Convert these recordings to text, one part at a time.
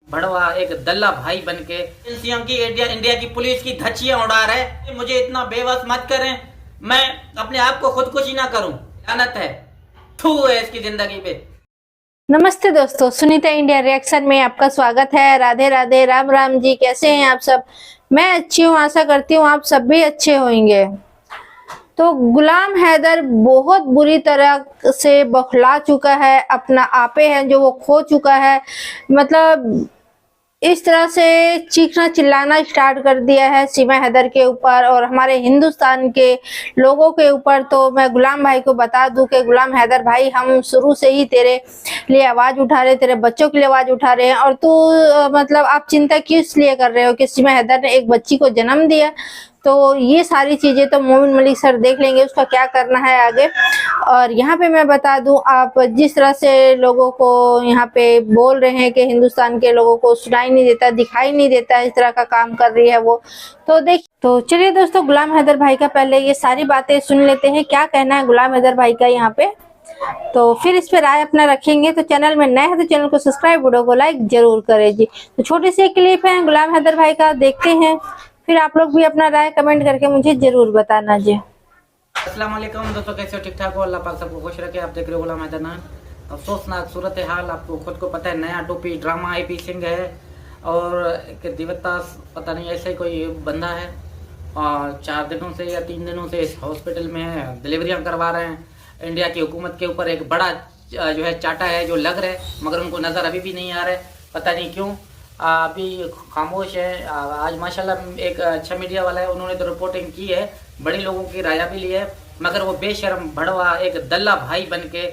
भड़वा एक दल्ला भाई बनके एजेंसियों की इंडिया की पुलिस की धज्जियां उड़ा रहे हैं। मुझे इतना बेवस मत करें, मैं अपने आप को खुदकुशी ना करूं। लानत है, थू है इसकी जिंदगी पे। नमस्ते दोस्तों, सुनीता इंडिया रिएक्शन में आपका स्वागत है। राधे राधे, राम राम जी। कैसे हैं आप सब? मैं अच्छी हूँ, आशा करती हूँ आप सब भी अच्छे होंगे। तो गुलाम हैदर बहुत बुरी तरह से बौखला चुका है, अपना आपे है जो वो खो चुका है। मतलब इस तरह से चीखना चिल्लाना स्टार्ट कर दिया है सीमा हैदर के ऊपर और हमारे हिंदुस्तान के लोगों के ऊपर। तो मैं गुलाम भाई को बता दूं कि गुलाम हैदर भाई, हम शुरू से ही तेरे लिए आवाज उठा रहे, तेरे बच्चों के लिए आवाज उठा रहे हैं। और तू मतलब आप चिंता किस लिए कर रहे हो कि सीमा हैदर ने एक बच्ची को जन्म दिया? तो ये सारी चीजें तो मोमिन मलिक सर देख लेंगे, उसका क्या करना है आगे। और यहाँ पे मैं बता दूं, आप जिस तरह से लोगों को यहाँ पे बोल रहे हैं कि हिंदुस्तान के लोगों को सुनाई नहीं देता, दिखाई नहीं देता, इस तरह का काम कर रही है वो। तो चलिए दोस्तों, गुलाम हैदर भाई का पहले ये सारी बातें सुन लेते हैं, क्या कहना है गुलाम हैदर भाई का यहाँ पे। तो फिर इस पे राय अपना रखेंगे। तो चैनल में नए हैं तो चैनल को सब्सक्राइब, वीडियो को लाइक जरूर करें जी। तो छोटी सी एक क्लिप है गुलाम हैदर भाई का, देखते हैं, फिर आप लोग भी अपना राय कमेंट करके मुझे जरूर बताना जी। अस्सलाम वालेकुम दोस्तों, कैसे हो? ठीक ठाक हो? अल्लाह पाक सबको खुश रखे। आप देख रहे हो गुलाम हैदर नाम। अफसोसनाक सूरत हाल, आपको खुद को पता है। नया टोपी ड्रामा एपी सिंह है और एक दिवतास पता नहीं ऐसे कोई बंदा है, और 4 दिनों से या 3 दिनों से इस हॉस्पिटल में है, डिलीवरियां करवा रहे हैं। इंडिया की हुकूमत के ऊपर एक बड़ा जो है चाटा है जो लग रहा है, मगर उनको नज़र अभी भी नहीं आ रहा है, पता नहीं क्यों अभी खामोश है। आज माशाल्लाह एक अच्छा मीडिया वाला है, उन्होंने तो रिपोर्टिंग की है, बड़ी लोगों की राय भी ली है, मगर वो बेशर्म भड़वा एक दल्ला भाई बन के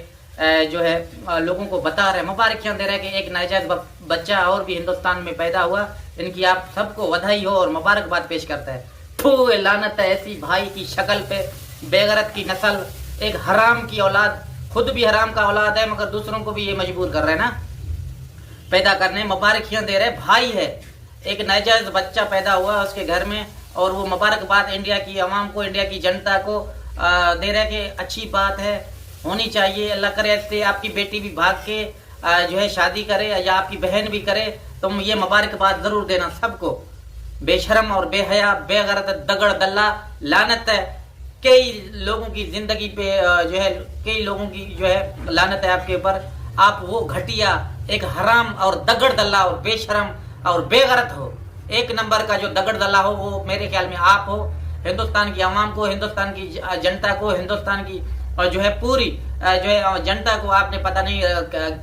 जो है लोगों को बता रहे हैं, मुबारकियां दे रहे हैं कि एक नाजायज बच्चा और भी हिंदुस्तान में पैदा हुआ। इनकी आप सबको बधाई हो और मुबारकबाद पेश करता है। थू, लानत है ऐसी भाई की शक्ल पे, बेगरत की नस्ल, एक हराम की औलाद, खुद भी हराम का औलाद है मगर दूसरों को भी ये मजबूर कर रहे हैं ना पैदा करने। मुबारकियां दे रहे, भाई है, एक नाजायज बच्चा पैदा हुआ उसके घर में, और वो मुबारकबाद इंडिया की आवाम को, इंडिया की जनता को दे रहे कि अच्छी बात है, होनी चाहिए। अल्लाह करे ऐसे आपकी बेटी भी भाग के जो है शादी करे या आपकी बहन भी करे, तुम ये मुबारकबाद जरूर देना सबको। बेशरम और बेहया, बेगैरत, दगड़ दल्ला, लानत है। कई लोगों की जिंदगी पे जो है, कई लोगों की जो है लानत है आपके ऊपर। आप वो घटिया, एक हराम और दगड़ दल्ला और बेशरम और बेगैरत हो। एक नंबर का जो दगड़ दल्ला हो वो मेरे ख्याल में आप हो। हिंदुस्तान की आवाम को, हिंदुस्तान की जनता को, हिंदुस्तान की और जो है पूरी जो है जनता को आपने पता नहीं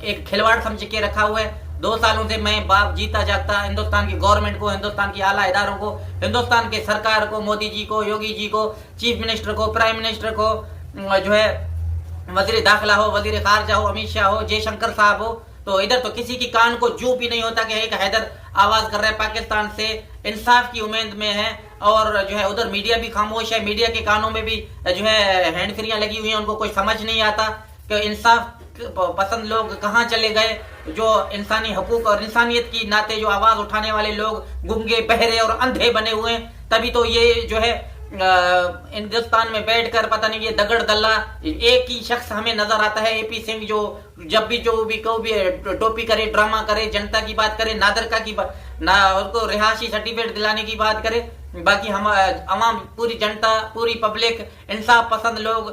एक खिलवाड़ समझ के रखा हुआ है। 2 सालों से मैं बाप जीता जागता हिंदुस्तान की गवर्नमेंट को, हिंदुस्तान की आला इदारों को, हिंदुस्तान के सरकार को, मोदी जी को, योगी जी को, चीफ मिनिस्टर को, प्राइम मिनिस्टर को, जो है वजीर दाखिला हो, वजीर खारजा हो, अमित शाह हो, जयशंकर साहब हो, तो इधर तो किसी की कान को जू भी नहीं होता कि एक हैदर आवाज कर रहे हैं पाकिस्तान से, इंसाफ की उम्मीद में है। और जो है उधर मीडिया भी खामोश है, मीडिया के कानों में भी जो है हैंड फ्रियां लगी हुई हैं, उनको कोई समझ नहीं आता कि इंसाफ पसंद लोग कहाँ चले गए, जो इंसानी हकूक और इंसानियत की नाते जो आवाज उठाने वाले लोग गूंगे, बहरे और अंधे बने हुए हैं। तभी तो ये जो है हिंदुस्तान में बैठकर पता नहीं ये दगड़ दल्ला एक ही शख्स हमें नजर आता है, एपी सिंह, जो जब भी जो भी को भी टोपी करे, ड्रामा करे, जनता की बात करे, नादरका की बात ना, उसको रिहायशी सर्टिफिकेट दिलाने की बात करे। बाकी हम अवाम, पूरी जनता, पूरी पब्लिक, इंसाफ पसंद लोग,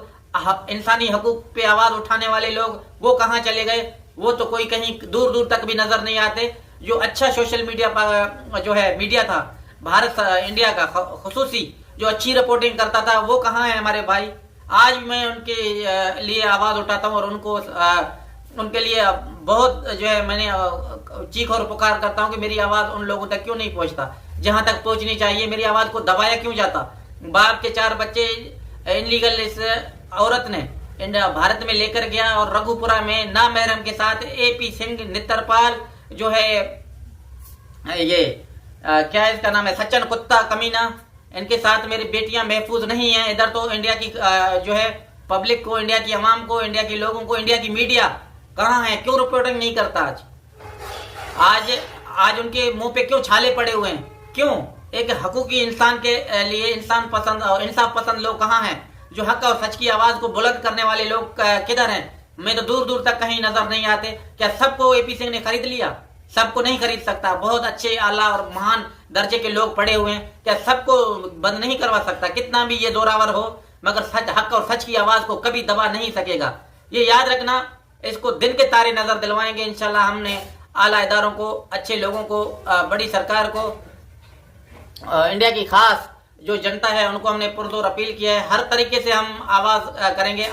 इंसानी हकूक पे आवाज उठाने वाले लोग, वो कहाँ चले गए? वो तो कोई कहीं दूर दूर तक भी नजर नहीं आते। जो अच्छा सोशल मीडिया जो है मीडिया था भारत इंडिया का खुसूसी, जो अच्छी रिपोर्टिंग करता था, वो कहाँ है हमारे भाई? आज मैं उनके लिए आवाज उठाता हूँ और उनको उनके लिए बहुत जो है मैंने चीख और पुकार करता हूँ कि मेरी आवाज उन लोगों तक क्यों नहीं पहुंचता जहां तक पहुंचनी चाहिए। मेरी आवाज को दबाया क्यों जाता? बाप के 4 बच्चे इनलीगल इस औरत ने भारत में लेकर गया, और रघुपुरा में नामहरम के साथ एपी सिंह, नित्रपाल, जो है ये क्या है इसका नाम है, सच्चन कुत्ता कमीना, इनके साथ मेरी बेटियां महफूज नहीं हैं। इधर तो इंडिया की जो है पब्लिक को, इंडिया की आवाम को, इंडिया के लोगों को, इंडिया की मीडिया कहाँ है? क्यों रिपोर्टिंग नहीं करता? आज उनके मुंह पे क्यों छाले पड़े हुए हैं? क्यों? एक हकूकी इंसान के लिए इंसान पसंद और इंसाफ पसंद लोग कहाँ हैं? जो हक और सच की आवाज को बुलंद करने वाले लोग किधर हैं? मैं तो दूर दूर तक कहीं नजर नहीं आते। क्या सबको एपी सिंह ने खरीद लिया? सबको नहीं खरीद सकता। बहुत अच्छे आला और महान दर्जे के लोग पड़े हुए हैं, क्या सबको बंद नहीं करवा सकता? कितना भी ये जोरावर हो, मगर सच, हक और सच की आवाज को कभी दबा नहीं सकेगा। ये याद रखना, इसको दिन के तारे नजर दिलवाएंगे इंशाल्लाह। हमने आला इदारों को, अच्छे लोगों को, बड़ी सरकार को, इंडिया की खास जो जनता है उनको हमने पुरजोर अपील किया है। हर तरीके से हम आवाज करेंगे,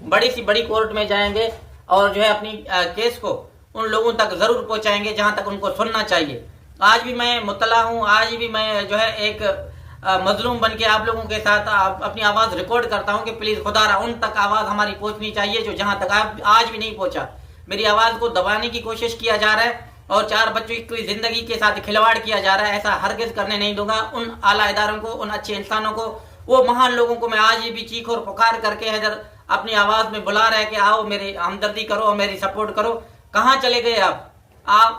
बड़ी सी बड़ी कोर्ट में जाएंगे और जो है अपनी केस को उन लोगों तक जरूर पहुंचाएंगे जहां तक उनको सुनना चाहिए। आज भी मैं मुतला हूं, आज भी मैं जो है एक मजलूम बन के आप लोगों के साथ अपनी आवाज रिकॉर्ड करता हूं कि प्लीज खुदारा उन तक आवाज हमारी पहुंचनी चाहिए जो जहां तक आज भी नहीं पहुंचा। मेरी आवाज को दबाने की कोशिश किया जा रहा है और 4 बच्चों की जिंदगी के साथ खिलवाड़ किया जा रहा है। ऐसा हरगिज करने नहीं दूंगा। उन आला इदारों को, उन अच्छे इंसानों को, वो महान लोगों को मैं आज भी चीख और पुकार करके हैदर अपनी आवाज में बुला रहा है कि आओ मेरी हमदर्दी करो, मेरी सपोर्ट करो। कहाँ चले गए आप?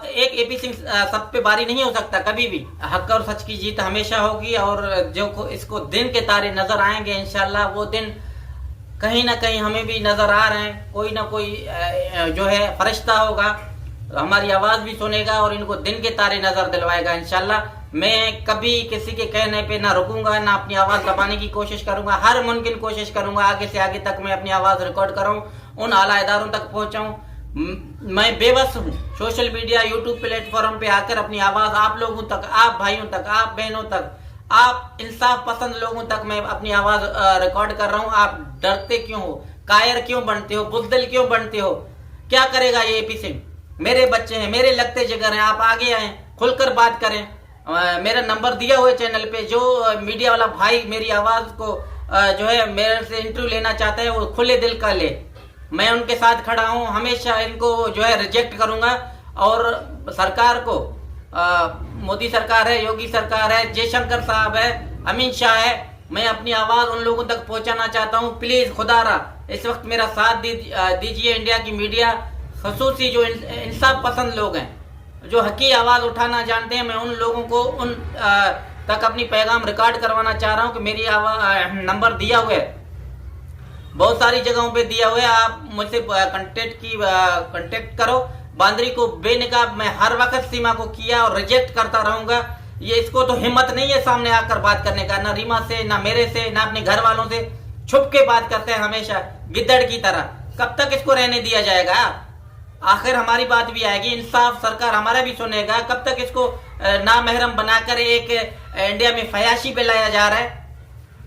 एक एपी सिंह सब पे बारी नहीं हो सकता कभी भी। हक और सच की जीत हमेशा होगी और जो इसको दिन के तारे नजर आएंगे इंशाल्लाह, वो दिन कहीं ना कहीं हमें भी नजर आ रहे हैं। कोई ना कोई जो है फरिश्ता होगा, हमारी आवाज भी सुनेगा और इनको दिन के तारे नजर दिलवाएगा इंशाल्लाह। मैं कभी किसी के कहने पे ना रुकूंगा, ना अपनी आवाज दबाने की कोशिश करूंगा। हर मुमकिन कोशिश करूंगा आगे से आगे तक मैं अपनी आवाज रिकॉर्ड करूं, उन आला इदारों तक पहुंचाऊं। मैं बेबस हूँ सोशल मीडिया, यूट्यूब प्लेटफॉर्म पे आकर अपनी आवाज आप लोगों तक, आप भाइयों तक, आप बहनों तक, आप इंसाफ पसंद लोगों तक मैं अपनी आवाज रिकॉर्ड कर रहा हूँ। आप डरते क्यों हो? कायर क्यों बनते हो? बुज़दिल क्यों बनते हो? क्या करेगा ये एपी सिंह? मेरे बच्चे हैं, मेरे लगते जिगर हैं, आप आगे आए, खुलकर बात करें। मेरा नंबर दिया हुआ है चैनल पे। जो मीडिया वाला भाई मेरी आवाज को जो है मेरे से इंटरव्यू लेना चाहता है वो खुले दिल का ले। मैं उनके साथ खड़ा हूं, हमेशा इनको जो है रिजेक्ट करूंगा। और सरकार को, मोदी सरकार है, योगी सरकार है, जयशंकर साहब है, अमित शाह है, मैं अपनी आवाज उन लोगों तक पहुंचाना चाहता हूं। प्लीज खुदारा इस वक्त मेरा साथ दीजिए। इंडिया की मीडिया, खसूसी जो इंसाफ पसंद लोग हैं, जो हकी आवाज उठाना जानते हैं, मैं उन लोगों को उन तक अपनी पैगाम रिकॉर्ड करवाना चाह रहा हूं कि मेरी आवाज, नंबर दिया हुआ है, बहुत सारी जगहों पे दिया हुआ है, आप मुझसे कांटेक्ट करो। बांदरी को बेनकाब मैं हर वक्त सीमा को किया और रिजेक्ट करता रहूंगा। ये इसको तो हिम्मत नहीं है सामने आकर बात करने का, ना रीमा से, ना मेरे से, ना अपने घर वालों से। छुप के बात करते हैं हमेशा गिद्दड़ की तरह। कब तक इसको रहने दिया जाएगा? आखिर हमारी बात भी आएगी, इंसाफ सरकार हमारा भी सुनेगा। कब तक इसको नामहरम बनाकर एक इंडिया में फयाशी पे लाया जा रहा है?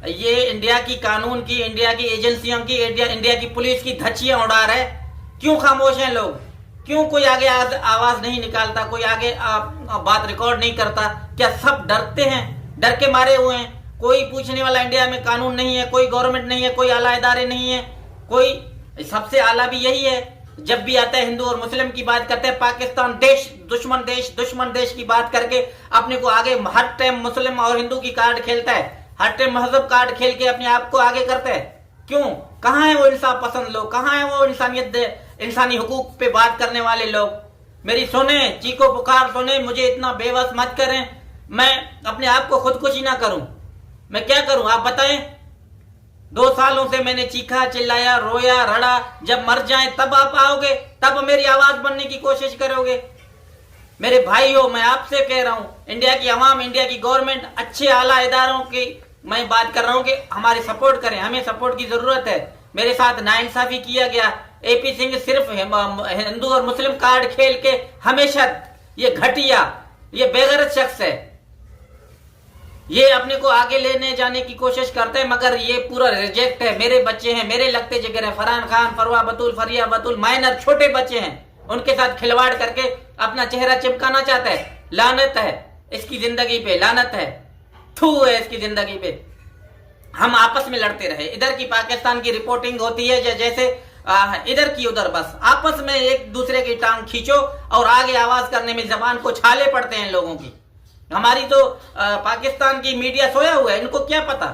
ये इंडिया की कानून की, इंडिया की एजेंसियों की, इंडिया की पुलिस की धज्जियां उड़ा रहा है। क्यों खामोश हैं लोग? क्यों कोई आगे आवाज नहीं निकालता? कोई आगे बात रिकॉर्ड नहीं करता? क्या सब डरते हैं? डर के मारे हुए हैं? कोई पूछने वाला इंडिया में कानून नहीं है, कोई गवर्नमेंट नहीं है, कोई आला इदारे नहीं है। कोई सबसे आला भी यही है। जब भी आता है हिंदू और मुस्लिम की बात करते हैं, पाकिस्तान देश, दुश्मन देश की बात करके अपने को आगे, हर टाइम मुस्लिम और हिंदू की कार्ड खेलता है, हर टाइम मजहब कार्ड खेल के अपने आप को आगे करते हैं। क्यों? कहाँ है वो इंसाफ पसंद लोग? कहाँ है वो इंसानी हुकूक पे बात करने वाले लोग? मेरी सुने, चीखो पुकार सुने, मुझे इतना बेवस मत करें। मैं अपने आप को खुदकुशी ना करूं। मैं क्या करूं आप बताएं? 2 सालों से मैंने चीखा, चिल्लाया, रोया, रड़ा। जब मर जाए तब आप आओगे, तब मेरी आवाज बनने की कोशिश करोगे। मेरे भाइयों, मैं आपसे कह रहा हूं, इंडिया की अवाम, इंडिया की गवर्नमेंट, अच्छे आला इदारों की मैं बात कर रहा हूं कि हमारी सपोर्ट करें। हमें सपोर्ट की जरूरत है। मेरे साथ नाइंसाफी किया गया। एपी सिंह सिर्फ हिंदू और मुस्लिम कार्ड खेल के हमेशा, ये घटिया, ये बेगैरत शख्स है। ये अपने को आगे लेने जाने की कोशिश करते हैं, मगर ये पूरा रिजेक्ट है। मेरे बच्चे हैं, मेरे लगते जिगर हैं, फरहान खान, फरवा बतूल, फरिया बतूल, माइनर छोटे बच्चे हैं, उनके साथ खिलवाड़ करके अपना चेहरा चिपकाना चाहता है। लानत है इसकी जिंदगी पे, लानत है, थू है इसकी जिंदगी पे। हम आपस में लड़ते रहे। इधर की पाकिस्तान की रिपोर्टिंग होती है जैसे इधर की उधर, बस आपस में एक दूसरे की टांग खींचो और आगे आवाज करने में जबान को छाले पड़ते हैं लोगों की। हमारी तो पाकिस्तान की मीडिया सोया हुआ है, इनको क्या पता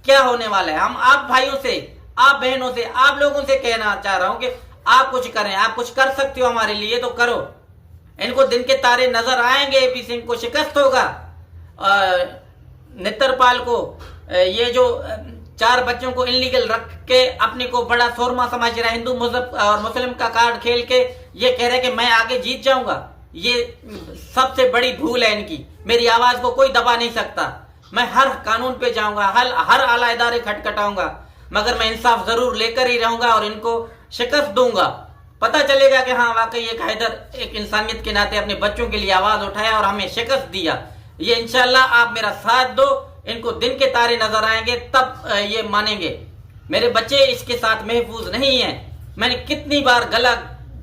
क्या होने वाला है। हम आप भाइयों से, आप बहनों से, आप लोगों से कहना चाह रहा हूं कि आप कुछ करें। आप कुछ कर सकते हो हमारे लिए तो करो। इनको दिन के तारे नजर आएंगे। एपी सिंह को शिकस्त होगा। नेत्रपाल को, ये जो 4 बच्चों को इनलीगल रख के अपने को बड़ा शोरमा समझ रहा है, हिंदू मजहब और मुस्लिम का कार्ड खेल के ये कह रहे कि मैं आगे जीत जाऊंगा। ये सबसे बड़ी भूल है इनकी। मेरी आवाज को कोई दबा नहीं सकता। मैं हर कानून पे जाऊंगा, हर आला इदारे खटखटाऊंगा, मगर मैं इंसाफ जरूर लेकर ही रहूंगा और इनको शिकस्त दूंगा। पता चलेगा कि हाँ वाकई एक हैदर एक इंसानियत के नाते अपने बच्चों के लिए आवाज उठाया और हमें शिकस्त दिया। ये इंशाल्लाह आप मेरा साथ दो, इनको दिन के तारे नजर आएंगे तब ये मानेंगे। मेरे बच्चे इसके साथ महफूज नहीं है। मैंने कितनी बार गला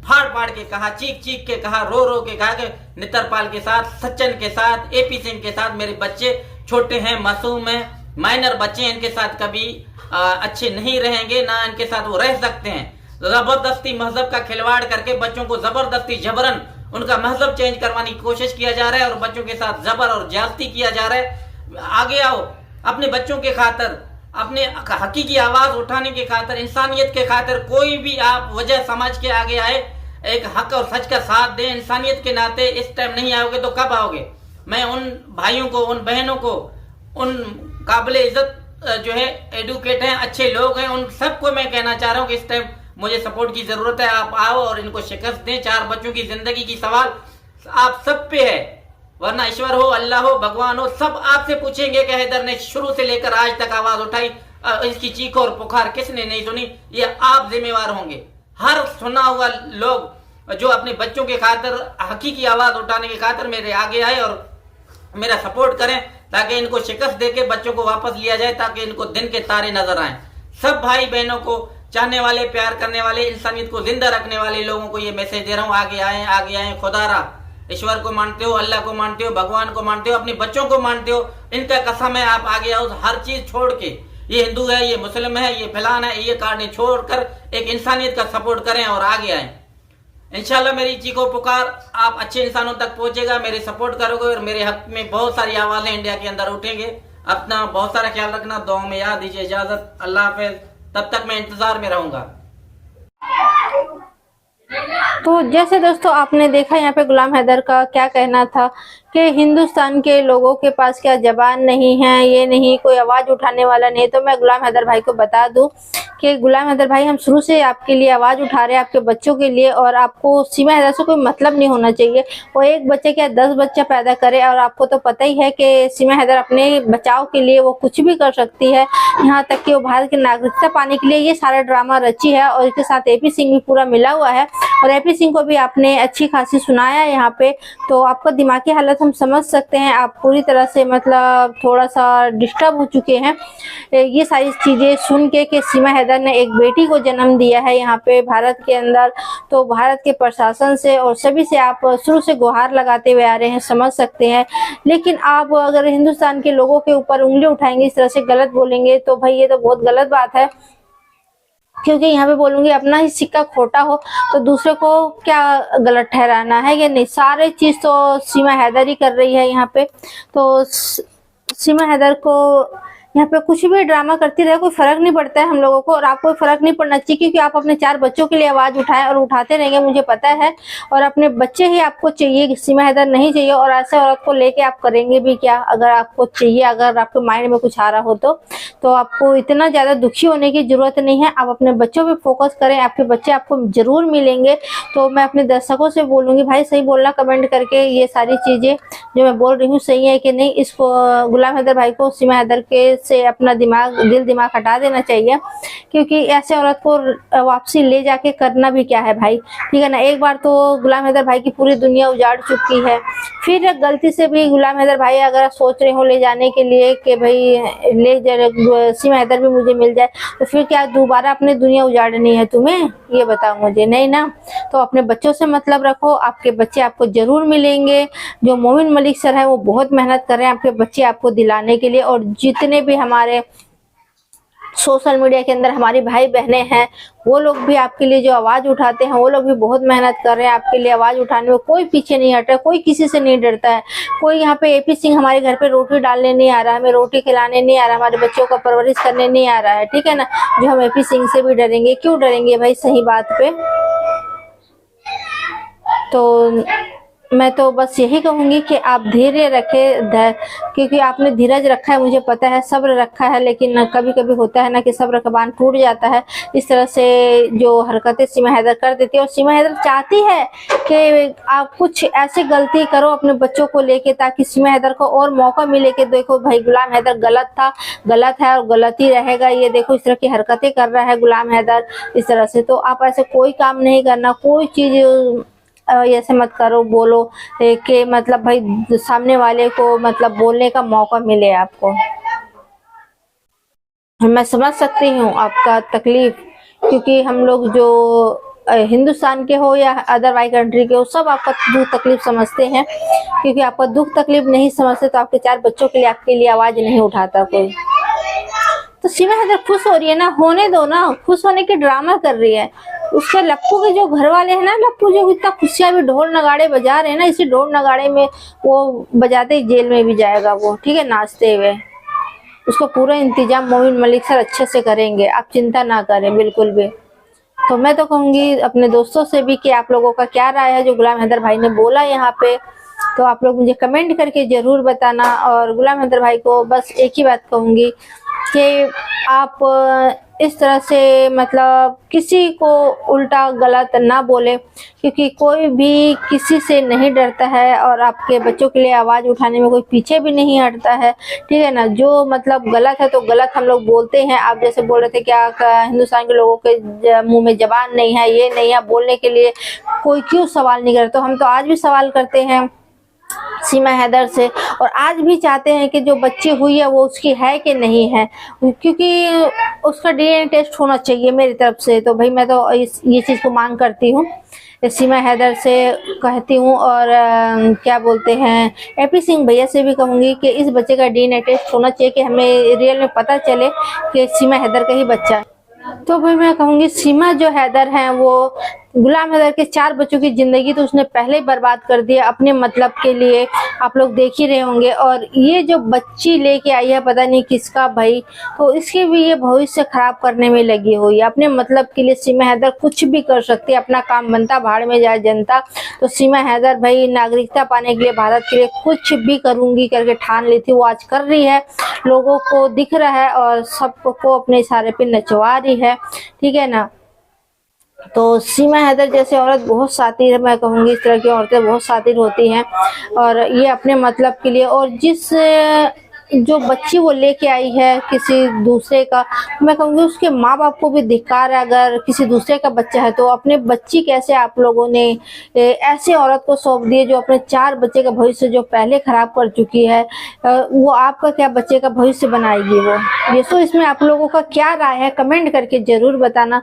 फाड़ फाड़ के कहा, चीख चीख के कहा, रो रो के कहा कि नितरपाल के साथ, सच्चन के साथ, एपी सिंह के साथ मेरे बच्चे छोटे हैं, मासूम हैं, माइनर बच्चे हैं, इनके साथ कभी अच्छे नहीं रहेंगे, ना इनके साथ वो रह सकते हैं। जबरदस्ती मजहब का खिलवाड़ करके बच्चों को जबरदस्ती जबरन उनका मजहब चेंज करवाने की कोशिश किया जा रहा है और बच्चों के साथ जबर और ज्यादती किया जा रहा है। आगे आओ, अपने बच्चों के खातिर, अपने हकीकी आवाज उठाने के खातिर, इंसानियत के खातिर कोई भी आप वजह समझ के आगे आए, एक हक और सच का साथ दें। इंसानियत के नाते इस टाइम नहीं आओगे तो कब आओगे? मैं उन भाइयों को, उन बहनों को, उन काबिल इज्जत जो है एडुकेट हैं, अच्छे लोग हैं, उन सबको मैं कहना चाह रहा हूँ कि इस टाइम मुझे सपोर्ट की जरूरत है। आप आओ और इनको शिकस्त दें। 4 बच्चों की जिंदगी की सवाल आप सब पे है, वरना ईश्वर हो, अल्लाह हो, भगवान हो, सब आपसे पूछेंगे कि हैदर ने शुरू से लेकर आज तक आवाज उठाई, इसकी चीख और पुकार किसने नहीं सुनी? ये आप जिम्मेवार होंगे। हर सुना हुआ लोग जो अपने बच्चों के खातिर हकीकी आवाज उठाने के खातिर मेरे आगे आए और मेरा सपोर्ट करें, ताकि इनको शिकस्त देके बच्चों को वापस लिया जाए, ताकि इनको दिन के तारे नजर आए। सब भाई बहनों को, चाहने वाले, प्यार करने वाले, इंसानियत को जिंदा रखने वाले लोगों को ये मैसेज दे रहा हूँ, आगे आए, आगे आए। खुदारा ईश्वर को मानते हो, अल्लाह को मानते हो, भगवान को मानते हो, अपने बच्चों को मानते हो, इनका कसम है आप आगे आओ। हर चीज छोड़ के, ये हिंदू है, ये मुस्लिम है, ये फलान है, ये कार्ड छोड़कर एक इंसानियत का सपोर्ट करें और आगे आए। इंशाल्लाह मेरी चीखो पुकार आप अच्छे इंसानों तक पहुंचेगा, मेरे सपोर्ट करोगे और मेरे हक में बहुत सारी आवाजें इंडिया के अंदर उठेंगे। अपना बहुत सारा ख्याल रखना, दुआओं में याद दीजिए। इजाजत, अल्लाह हाफिज। तब तक मैं इंतजार में रहूंगा। तो जैसे दोस्तों आपने देखा यहाँ पे गुलाम हैदर का क्या कहना था कि हिंदुस्तान के लोगों के पास क्या जबान नहीं है, ये नहीं, कोई आवाज उठाने वाला नहीं। तो मैं गुलाम हैदर भाई को बता दूं कि गुलाम हैदर भाई, हम शुरू से आपके लिए आवाज उठा रहे हैं, आपके बच्चों के लिए, और आपको सीमा हैदर से कोई मतलब नहीं होना चाहिए। वो एक बच्चे क्या 10 बच्चा पैदा करे, और आपको तो पता ही है कि सीमा हैदर अपने बचाव के लिए वो कुछ भी कर सकती है, यहाँ तक कि वो भारत की नागरिकता पाने के लिए ये सारा ड्रामा रची है। और इसके साथ एपी सिंह भी पूरा मिला हुआ है, और एपी सिंह को भी आपने अच्छी खासी सुनाया यहाँ पे। तो आपका दिमागी हालत हम समझ सकते हैं, आप पूरी तरह से मतलब थोड़ा सा डिस्टर्ब हो चुके हैं ये सारी चीजें सुन के कि सीमा हैदर ने एक बेटी को जन्म दिया है यहाँ पे भारत के अंदर। तो भारत के प्रशासन से और सभी से आप शुरू से गुहार लगाते हुए आ रहे हैं, समझ सकते हैं। लेकिन आप अगर हिंदुस्तान के लोगों के ऊपर उंगली उठाएंगे, इस तरह से गलत बोलेंगे, तो भाई ये तो बहुत गलत बात है। क्योंकि यहाँ पे बोलूंगी अपना ही सिक्का खोटा हो तो दूसरे को क्या गलत ठहराना है, या नहीं। सारे चीज तो सीमा हैदर ही कर रही है यहाँ पे। तो सीमा हैदर को यहाँ पे कुछ भी ड्रामा करती रहे, कोई फर्क नहीं पड़ता है हम लोगों को, और आपको फर्क नहीं पड़ना चाहिए, क्योंकि आप अपने 4 बच्चों के लिए आवाज उठाए और उठाते रहेंगे, मुझे पता है। और अपने बच्चे ही आपको चाहिए, सीमा हैदर नहीं चाहिए। और ऐसे औरत को लेके आप करेंगे भी क्या? अगर आपको चाहिए, अगर आपके माइंड में कुछ आ रहा हो तो आपको इतना ज्यादा दुखी होने की जरूरत नहीं है। आप अपने बच्चों पे फोकस करें, आपके बच्चे आपको जरूर मिलेंगे। तो मैं अपने दर्शकों से बोलूंगी, भाई सही बोलना, कमेंट करके ये सारी चीजें जो मैं बोल रही हूँ सही है कि नहीं। इसको गुलाम हैदर भाई को सीमा हैदर के से अपना दिल दिमाग हटा देना चाहिए, क्योंकि ऐसे औरत को वापसी ले जाके करना भी क्या है भाई, ठीक है ना। एक बार तो गुलाम हैदर भाई की पूरी दुनिया उजाड़ चुकी है, फिर गलती से भी गुलाम हैदर भाई अगर सोच रहे हो ले जाने के लिए कि भाई ले जा, सीमा हैदर भी मुझे मिल जाए, तो फिर क्या दोबारा अपनी दुनिया उजाड़नी है तुम्हें? ये बताओ मुझे, नहीं ना। तो अपने बच्चों से मतलब रखो, आपके बच्चे आपको जरूर मिलेंगे। जो मोमिन मलिक सर है वो बहुत मेहनत कर रहे हैं आपके बच्चे आपको दिलाने के लिए, और जितने भी हमारे सोशल मीडिया के अंदर हमारी भाई बहनें हैं वो लोग भी आपके लिए जो आवाज उठाते हैं, वो लोग भी बहुत मेहनत कर रहे हैं आपके लिए। आवाज उठाने में कोई पीछे नहीं हट रहा, कोई किसी से नहीं डरता है। कोई यहाँ पे एपी सिंह हमारे घर पे रोटी डालने नहीं आ रहा है, हमें रोटी खिलाने नहीं आ रहा, हमारे बच्चों का परवरिश करने नहीं आ रहा है, ठीक है ना। जो हम एपी सिंह से भी डरेंगे, क्यों डरेंगे भाई, सही बात पे। तो मैं तो बस यही कहूंगी कि आप धैर्य रखें, क्योंकि आपने धीरज रखा है, मुझे पता है, सब्र रखा है, लेकिन कभी कभी होता है ना कि सब्र का बांध टूट जाता है। इस तरह से जो हरकतें सीमा हैदर कर देती है, और सीमा हैदर चाहती है कि आप कुछ ऐसे गलती करो अपने बच्चों को लेके, ताकि सीमा हैदर को और मौका मिले कि देखो भाई गुलाम हैदर गलत था, गलत है और गलत ही रहेगा, ये देखो इस तरह की हरकतें कर रहा है गुलाम हैदर इस तरह से। तो आप ऐसे कोई काम नहीं करना, कोई चीज ऐसे मत करो, बोलो कि मतलब भाई सामने वाले को मतलब बोलने का मौका मिले आपको। मैं समझ सकती हूँ आपका तकलीफ, क्योंकि हम लोग जो हिंदुस्तान के हो या अदर कंट्री के हो, सब आपका दुख तकलीफ समझते हैं, क्योंकि आपका दुख तकलीफ नहीं समझते तो आपके 4 बच्चों के लिए आपके लिए आवाज नहीं उठाता कोई। तो सीमा हैदर खुश हो रही है ना, होने दो ना, खुश होने के ड्रामा कर रही है। उसके लप्पू के जो घर वाले हैं ना, लप्पू जो इतना खुशियां भी ढोल नगाड़े बजा रहे हैं ना, इसी ढोल नगाड़े में वो बजाते ही जेल में भी जाएगा वो, ठीक है, नाचते हुए। उसका पूरा इंतजाम मोमिन मलिक सर अच्छे से करेंगे, आप चिंता ना करें बिल्कुल भी। तो मैं तो कहूंगी अपने दोस्तों से भी कि आप लोगों का क्या राय है जो गुलाम हैदर भाई ने बोला यहाँ पे, तो आप लोग मुझे कमेंट करके जरूर बताना। और गुलाम हैदर भाई को बस एक ही बात कहूंगी कि आप इस तरह से मतलब किसी को उल्टा गलत ना बोले, क्योंकि कोई भी किसी से नहीं डरता है, और आपके बच्चों के लिए आवाज उठाने में कोई पीछे भी नहीं हटता है, ठीक है ना। जो मतलब गलत है तो गलत हम लोग बोलते हैं। आप जैसे बोल रहे थे क्या हिंदुस्तान के लोगों के मुंह में जबान नहीं है, ये नहीं है, बोलने के लिए कोई क्यों सवाल नहीं करता। तो हम तो आज भी सवाल करते हैं सीमा हैदर से, और आज भी चाहते हैं कि जो बच्ची हुई है वो उसकी है कि नहीं है, क्योंकि उसका डीएनए टेस्ट होना चाहिए मेरी तरफ से। तो भाई मैं तो ये चीज़ को मांग करती हूँ, सीमा हैदर से कहती हूँ, और क्या बोलते हैं एपी सिंह भैया से भी कहूँगी कि इस बच्चे का डीएनए टेस्ट होना चाहिए, कि हमें रियल में पता चले कि सीमा हैदर का ही बच्चा है। तो भाई मैं कहूँगी सीमा जो हैदर है वो गुलाम हैदर के 4 बच्चों की जिंदगी तो उसने पहले ही बर्बाद कर दिया अपने मतलब के लिए, आप लोग देख ही रहे होंगे। और ये जो बच्ची लेके आई है पता नहीं किसका भाई, तो इसके भी ये भविष्य खराब करने में लगी हुई है अपने मतलब के लिए। सीमा हैदर कुछ भी कर सकती है, अपना काम बनता, भाड़ में जाए जनता। तो सीमा हैदर भाई नागरिकता पाने के लिए, भारत के लिए कुछ भी करूंगी करके ठान ली थी, वो आज कर रही है, लोगों को दिख रहा है और सबको अपने इशारे पे नचवा रही है, ठीक है ना। तो सीमा हैदर जैसे औरत बहुत शातिर है, मैं कहूँगी इस तरह की औरतें बहुत शातिर होती हैं, और ये अपने मतलब के लिए, और जिस जो बच्ची वो लेके आई है किसी दूसरे का, मैं कहूँगी उसके माँ बाप को भी धिक्कार है। अगर किसी दूसरे का बच्चा है तो अपने बच्ची कैसे आप लोगों ने ऐसे औरत को सौंप दी जो अपने 4 बच्चे का भविष्य जो पहले खराब कर चुकी है, वो आपका क्या बच्चे का भविष्य बनाएगी वो। ये तो इसमें आप लोगों का क्या राय है कमेंट करके जरूर बताना।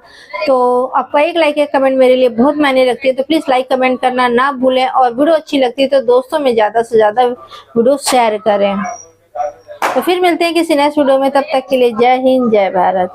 तो आपका एक लाइक या कमेंट मेरे लिए बहुत मायने रखती है, तो प्लीज लाइक कमेंट करना ना भूलें, और वीडियो अच्छी लगती है तो दोस्तों में ज्यादा से ज्यादा वीडियो शेयर करें। तो फिर मिलते हैं किसी नेक्स्ट वीडियो में, तब तक के लिए जय हिंद जय भारत।